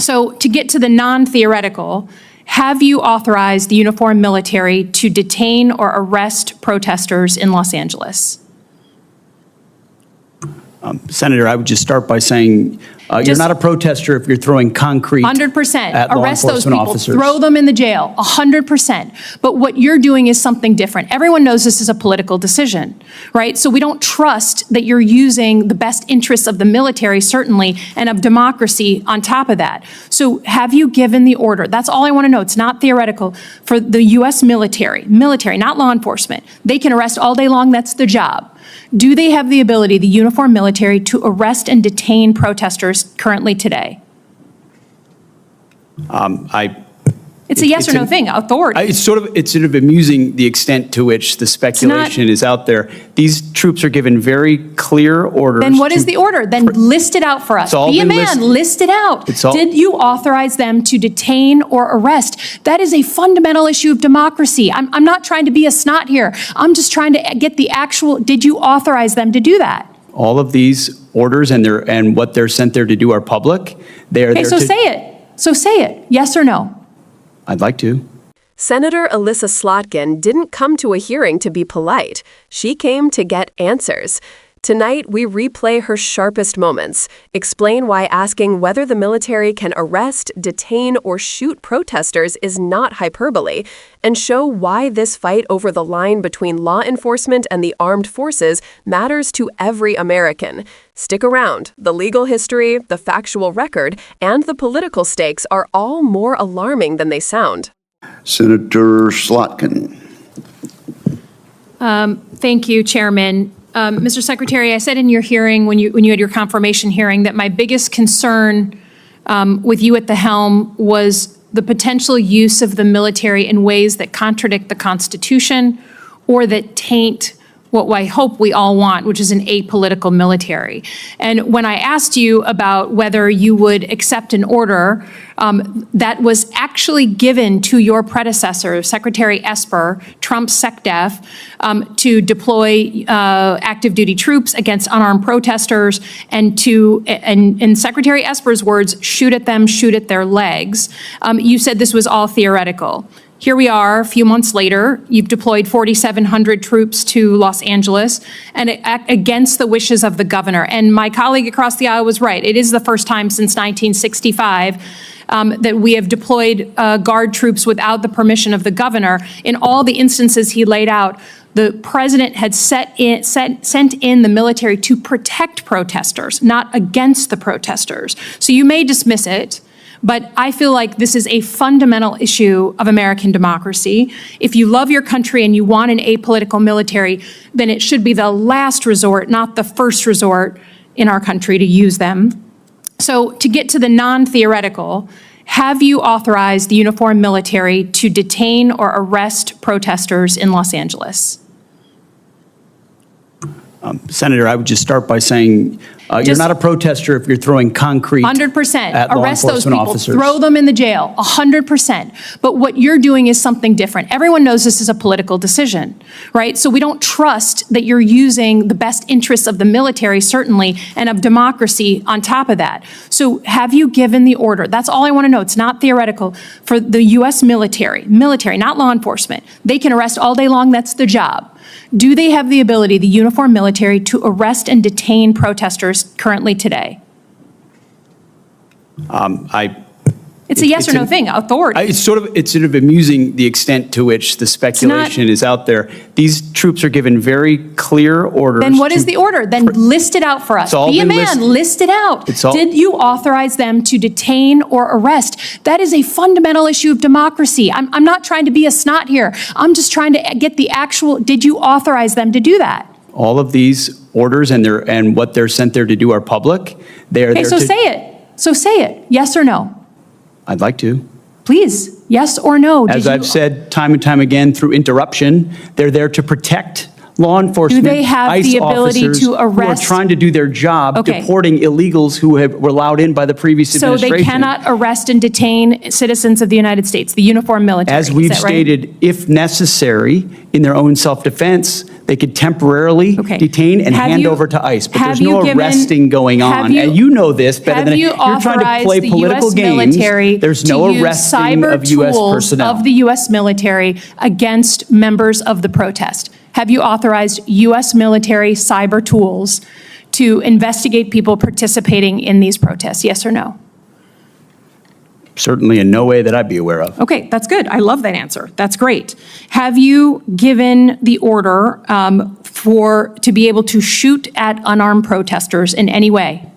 So to get to the non-theoretical, have you authorized the uniformed military to detain or arrest protesters in Los Angeles? Senator, I would just start by saying you're not a protester if you're throwing concrete 100%. at law Arrest those enforcement people. officers. Throw them in the jail. 100%. But what you're doing is something different. Everyone knows this is a political decision, right? So we don't trust that you're using the best interests of the military, certainly, and of democracy on top of that. So have you given the order? That's all I want to know. It's not theoretical. For the U.S. military, not law enforcement. They can arrest all day long. That's their job. Do they have the ability, the uniformed military, to arrest and detain protesters currently today? It's a yes or no thing, authority. It's sort of amusing the extent to which the speculation is out there. These troops are given very clear orders. Then what is the order? Then list it out for us. Be a man, list it out. Did you authorize them to detain or arrest? That is a fundamental issue of democracy. I'm not trying to be a snot here. I'm just trying to get the actual, did you authorize them to do that? All of these orders and what they're sent there to do are public. They are there so say it. So say it. Yes or no? I'd like to. Senator Alyssa Slotkin didn't come to a hearing to be polite. She came to get answers. Tonight, we replay her sharpest moments, explain why asking whether the military can arrest, detain, or shoot protesters is not hyperbole, and show why this fight over the line between law enforcement and the armed forces matters to every American. Stick around. The legal history, the factual record, and the political stakes are all more alarming than they sound. Senator Slotkin. Thank you, Chairman. Mr. Secretary, I said in your hearing, when you had your confirmation hearing, that my biggest concern with you at the helm was the potential use of the military in ways that contradict the Constitution or that taint what I hope we all want, which is an apolitical military. And when I asked you about whether you would accept an order that was actually given to your predecessor, Secretary Esper, Trump's SecDef, to deploy active duty troops against unarmed protesters and to, in Secretary Esper's words, shoot at them, shoot at their legs, you said this was all theoretical. Here we are, a few months later, you've deployed 4,700 troops to Los Angeles and against the wishes of the governor. And my colleague across the aisle was right. It is the first time since 1965 that we have deployed Guard troops without the permission of the governor. In all the instances he laid out, the president had sent in the military to protect protesters, not against the protesters. So you may dismiss it, but I feel like this is a fundamental issue of American democracy. If you love your country and you want an apolitical military, then it should be the last resort, not the first resort in our country to use them. So to get to the non-theoretical, have you authorized the uniformed military to detain or arrest protesters in Los Angeles? Senator, I would just start by saying you're not a protester if you're throwing concrete 100%. at law Arrest those enforcement people. officers. Throw them in the jail. 100%. But what you're doing is something different. Everyone knows this is a political decision, right? So we don't trust that you're using the best interests of the military, certainly, and of democracy on top of that. So have you given the order? That's all I want to know. It's not theoretical. For the U.S. military, not law enforcement. They can arrest all day long. That's their job. Do they have the ability, the uniformed military, to arrest and detain protesters currently today? It's a yes or no thing, authority. It's sort of amusing the extent to which the speculation is out there. These troops are given very clear orders. Then what is the order? Then list it out for us. Be a man, list it out. Did you authorize them to detain or arrest? That is a fundamental issue of democracy. I'm not trying to be a snot here. I'm just trying to get the actual, did you authorize them to do that? All of these orders and what they're sent there to do are public. They are there so say it. So say it. Yes or no? I'd like to. Please, yes or no? As I've said time and time again through interruption, they're there to protect law enforcement, do they have ICE the ability officers to arrest? who are trying to do their job, deporting illegals who were allowed in by the previous administration. So they cannot arrest and detain citizens of the United States, the uniformed military. As we've stated, if necessary, in their own self-defense. They could temporarily Okay. detain and Have hand you- over to ICE. But have there's you no given- arresting going have on. you- And you know this better than Have you you're trying to authorized play the political U.S. games. military There's to no use arresting cyber of U.S. tools personnel. of the U.S. military against members of the protest? Have you authorized U.S. military cyber tools to investigate people participating in these protests? Yes or no? Certainly in no way that I'd be aware of. Okay, that's good. I love that answer. That's great. Have you given the order to be able to shoot at unarmed protesters in any way?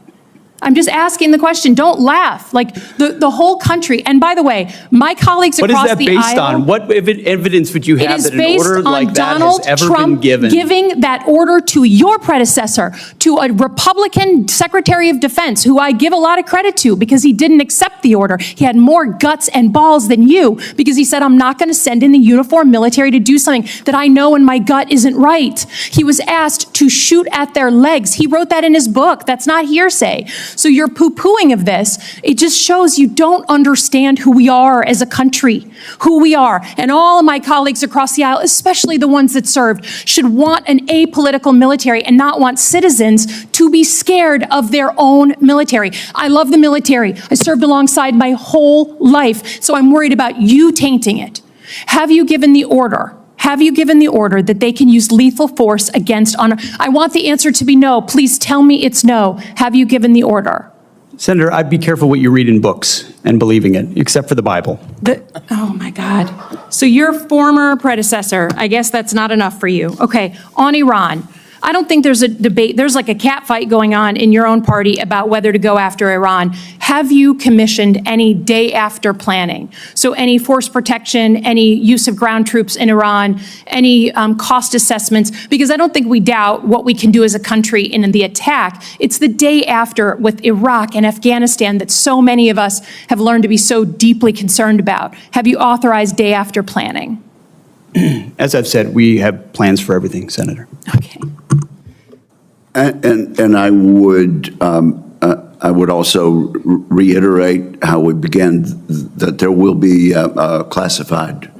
I'm just asking the question. Don't laugh. Like the whole country. And by the way, my colleagues What is across that the based aisle. on? What evidence would you It have is that an based order on like that Donald has ever Trump been given? giving that order to your predecessor, to a Republican Secretary of Defense, who I give a lot of credit to because he didn't accept the order. He had more guts and balls than you because he said, I'm not going to send in the uniformed military to do something that I know in my gut isn't right. He was asked to shoot at their legs. He wrote that in his book. That's not hearsay. So you're poo-pooing of this. It just shows you don't understand who we are as a country, who we are. And all of my colleagues across the aisle, especially the ones that served, should want an apolitical military and not want citizens to be scared of their own military. I love the military. I served alongside my whole life, so I'm worried about you tainting it. Have you given the order? Have you given the order that they can use lethal force against honor? I want the answer to be no. Please tell me it's no. Have you given the order? Senator, I'd be careful what you read in books and believing it, except for the Bible. Oh my God. So your former predecessor, I guess that's not enough for you. Okay, on Iran. I don't think there's a debate. There's like a cat fight going on in your own party about whether to go after Iran. Have you commissioned any day after planning? So any force protection, any use of ground troops in Iran, any cost assessments? Because I don't think we doubt what we can do as a country in the attack. It's the day after with Iraq and Afghanistan that so many of us have learned to be so deeply concerned about. Have you authorized day after planning? As I've said, we have plans for everything, Senator. Okay. And I would also reiterate how we began, that there will be a classified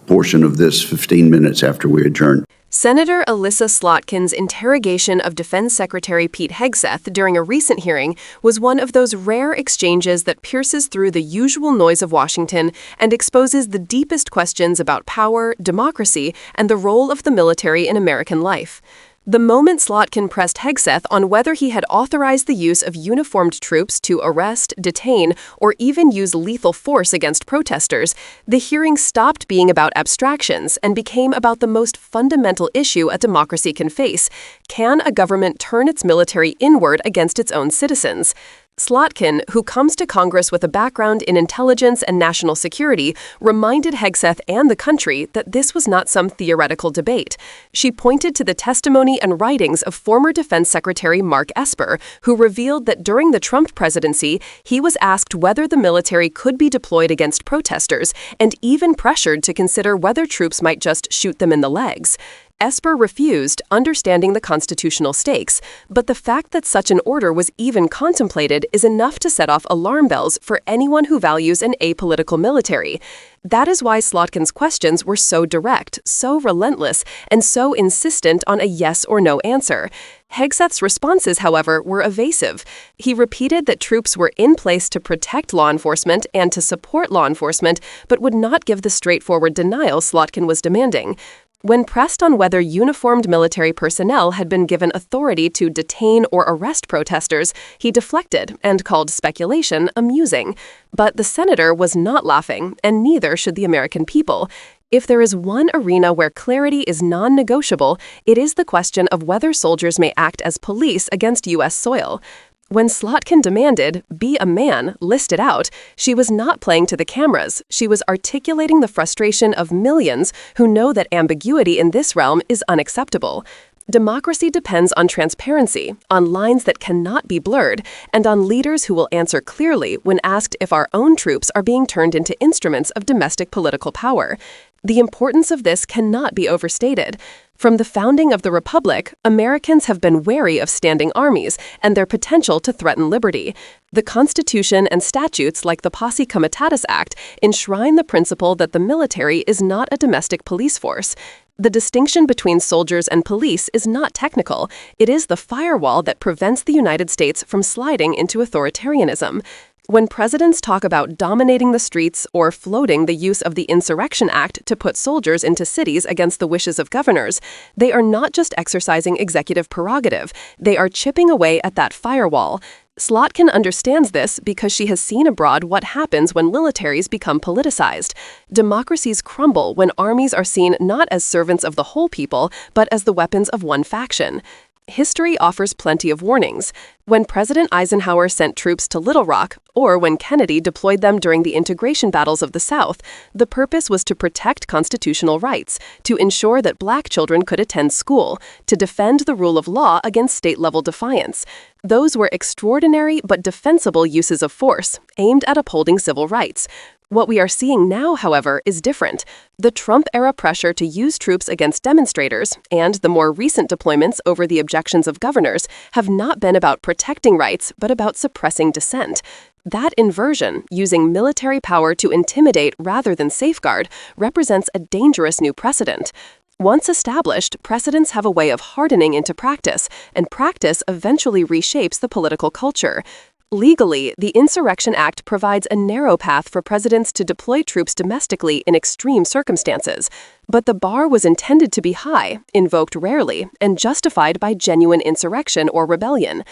portion of this 15 minutes after we adjourn. Senator Alyssa Slotkin's interrogation of Defense Secretary Pete Hegseth during a recent hearing was one of those rare exchanges that pierces through the usual noise of Washington and exposes the deepest questions about power, democracy, and the role of the military in American life. The moment Slotkin pressed Hegseth on whether he had authorized the use of uniformed troops to arrest, detain, or even use lethal force against protesters, the hearing stopped being about abstractions and became about the most fundamental issue a democracy can face. Can a government turn its military inward against its own citizens? Slotkin, who comes to Congress with a background in intelligence and national security, reminded Hegseth and the country that this was not some theoretical debate. She pointed to the testimony and writings of former Defense Secretary Mark Esper, who revealed that during the Trump presidency, he was asked whether the military could be deployed against protesters and even pressured to consider whether troops might just shoot them in the legs. Esper refused, understanding the constitutional stakes, but the fact that such an order was even contemplated is enough to set off alarm bells for anyone who values an apolitical military. That is why Slotkin's questions were so direct, so relentless, and so insistent on a yes or no answer. Hegseth's responses, however, were evasive. He repeated that troops were in place to protect law enforcement and to support law enforcement, but would not give the straightforward denial Slotkin was demanding. When pressed on whether uniformed military personnel had been given authority to detain or arrest protesters, he deflected and called speculation amusing. But the senator was not laughing, and neither should the American people. If there is one arena where clarity is non-negotiable, it is the question of whether soldiers may act as police against U.S. soil. When Slotkin demanded, "Be a man," listed out, she was not playing to the cameras. She was articulating the frustration of millions who know that ambiguity in this realm is unacceptable. Democracy depends on transparency, on lines that cannot be blurred, and on leaders who will answer clearly when asked if our own troops are being turned into instruments of domestic political power. The importance of this cannot be overstated. From the founding of the Republic, Americans have been wary of standing armies and their potential to threaten liberty. The Constitution and statutes like the Posse Comitatus Act enshrine the principle that the military is not a domestic police force. The distinction between soldiers and police is not technical. It is the firewall that prevents the United States from sliding into authoritarianism. When presidents talk about dominating the streets or floating the use of the Insurrection Act to put soldiers into cities against the wishes of governors, they are not just exercising executive prerogative, they are chipping away at that firewall. Slotkin understands this because she has seen abroad what happens when militaries become politicized. Democracies crumble when armies are seen not as servants of the whole people, but as the weapons of one faction. History offers plenty of warnings. When President Eisenhower sent troops to Little Rock, or when Kennedy deployed them during the integration battles of the South, the purpose was to protect constitutional rights, to ensure that black children could attend school, to defend the rule of law against state-level defiance. Those were extraordinary but defensible uses of force, aimed at upholding civil rights. What we are seeing now, however, is different. The Trump-era pressure to use troops against demonstrators and the more recent deployments over the objections of governors have not been about protecting rights, but about suppressing dissent. That inversion, using military power to intimidate rather than safeguard, represents a dangerous new precedent. Once established, precedents have a way of hardening into practice, and practice eventually reshapes the political culture. Legally, the Insurrection Act provides a narrow path for presidents to deploy troops domestically in extreme circumstances. But the bar was intended to be high, invoked rarely, and justified by genuine insurrection or rebellion.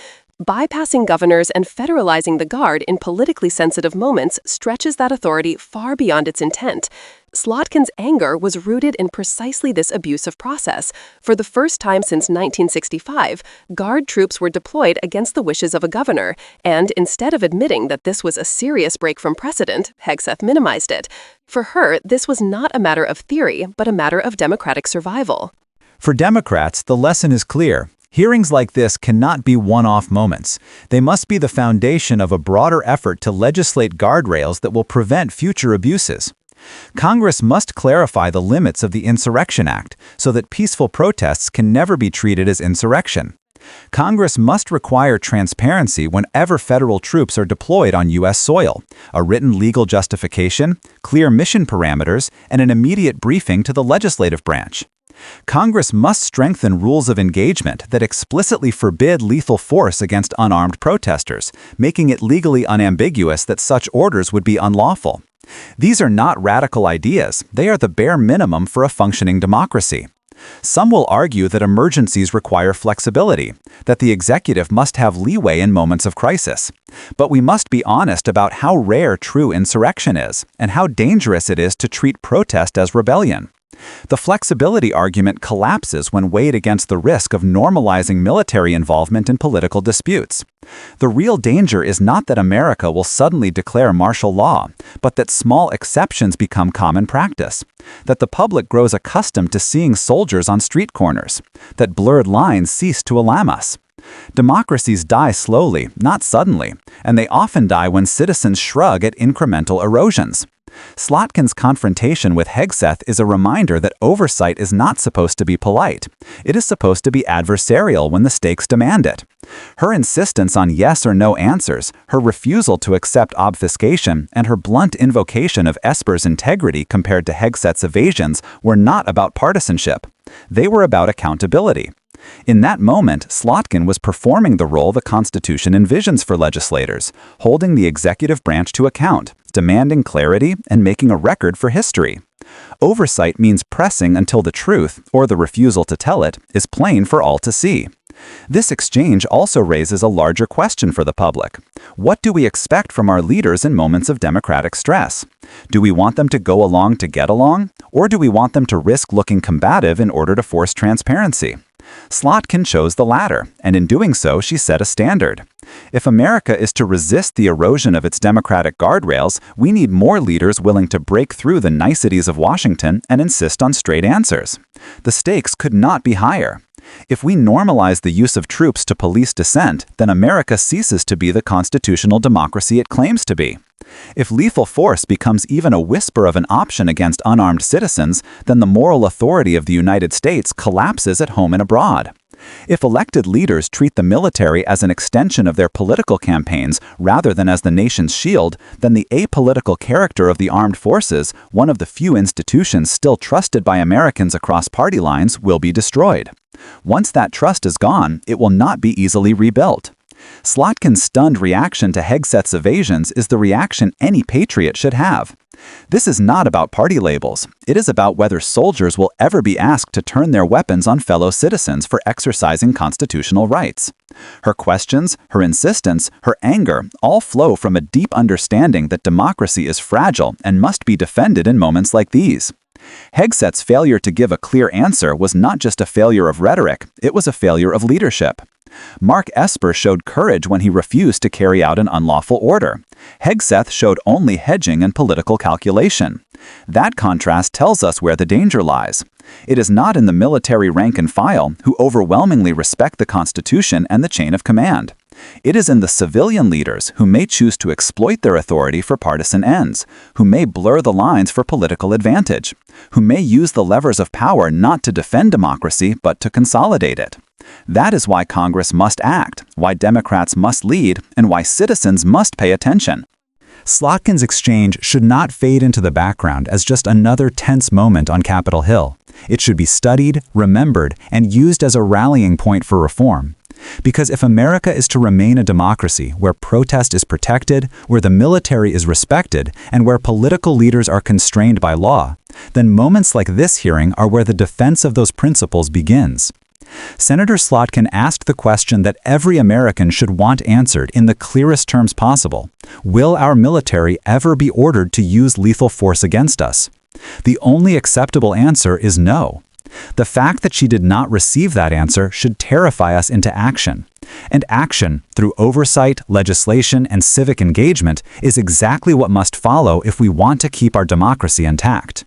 Bypassing governors and federalizing the Guard in politically sensitive moments stretches that authority far beyond its intent. Slotkin's anger was rooted in precisely this abusive process. For the first time since 1965, Guard troops were deployed against the wishes of a governor, and instead of admitting that this was a serious break from precedent, Hegseth minimized it. For her, this was not a matter of theory, but a matter of democratic survival. For Democrats, the lesson is clear. Hearings like this cannot be one-off moments. They must be the foundation of a broader effort to legislate guardrails that will prevent future abuses. Congress must clarify the limits of the Insurrection Act so that peaceful protests can never be treated as insurrection. Congress must require transparency whenever federal troops are deployed on U.S. soil, a written legal justification, clear mission parameters, and an immediate briefing to the legislative branch. Congress must strengthen rules of engagement that explicitly forbid lethal force against unarmed protesters, making it legally unambiguous that such orders would be unlawful. These are not radical ideas, they are the bare minimum for a functioning democracy. Some will argue that emergencies require flexibility, that the executive must have leeway in moments of crisis. But we must be honest about how rare true insurrection is, and how dangerous it is to treat protest as rebellion. The flexibility argument collapses when weighed against the risk of normalizing military involvement in political disputes. The real danger is not that America will suddenly declare martial law, but that small exceptions become common practice, that the public grows accustomed to seeing soldiers on street corners, that blurred lines cease to alarm us. Democracies die slowly, not suddenly, and they often die when citizens shrug at incremental erosions. Slotkin's confrontation with Hegseth is a reminder that oversight is not supposed to be polite. It is supposed to be adversarial when the stakes demand it. Her insistence on yes or no answers, her refusal to accept obfuscation, and her blunt invocation of Esper's integrity compared to Hegseth's evasions were not about partisanship. They were about accountability. In that moment, Slotkin was performing the role the Constitution envisions for legislators, holding the executive branch to account, demanding clarity, and making a record for history. Oversight means pressing until the truth, or the refusal to tell it, is plain for all to see. This exchange also raises a larger question for the public. What do we expect from our leaders in moments of democratic stress? Do we want them to go along to get along, or do we want them to risk looking combative in order to force transparency? Slotkin chose the latter, and in doing so, she set a standard. If America is to resist the erosion of its democratic guardrails, we need more leaders willing to break through the niceties of Washington and insist on straight answers. The stakes could not be higher. If we normalize the use of troops to police dissent, then America ceases to be the constitutional democracy it claims to be. If lethal force becomes even a whisper of an option against unarmed citizens, then the moral authority of the United States collapses at home and abroad. If elected leaders treat the military as an extension of their political campaigns rather than as the nation's shield, then the apolitical character of the armed forces, one of the few institutions still trusted by Americans across party lines, will be destroyed. Once that trust is gone, it will not be easily rebuilt. Slotkin's stunned reaction to Hegseth's evasions is the reaction any patriot should have. This is not about party labels. It is about whether soldiers will ever be asked to turn their weapons on fellow citizens for exercising constitutional rights. Her questions, her insistence, her anger all flow from a deep understanding that democracy is fragile and must be defended in moments like these. Hegseth's failure to give a clear answer was not just a failure of rhetoric, it was a failure of leadership. Mark Esper showed courage when he refused to carry out an unlawful order. Hegseth showed only hedging and political calculation. That contrast tells us where the danger lies. It is not in the military rank and file, who overwhelmingly respect the Constitution and the chain of command. It is in the civilian leaders who may choose to exploit their authority for partisan ends, who may blur the lines for political advantage, who may use the levers of power not to defend democracy but to consolidate it. That is why Congress must act, why Democrats must lead, and why citizens must pay attention. Slotkin's exchange should not fade into the background as just another tense moment on Capitol Hill. It should be studied, remembered, and used as a rallying point for reform. Because if America is to remain a democracy where protest is protected, where the military is respected, and where political leaders are constrained by law, then moments like this hearing are where the defense of those principles begins. Senator Slotkin asked the question that every American should want answered in the clearest terms possible. Will our military ever be ordered to use lethal force against us? The only acceptable answer is no. The fact that she did not receive that answer should terrify us into action. And action, through oversight, legislation, and civic engagement, is exactly what must follow if we want to keep our democracy intact.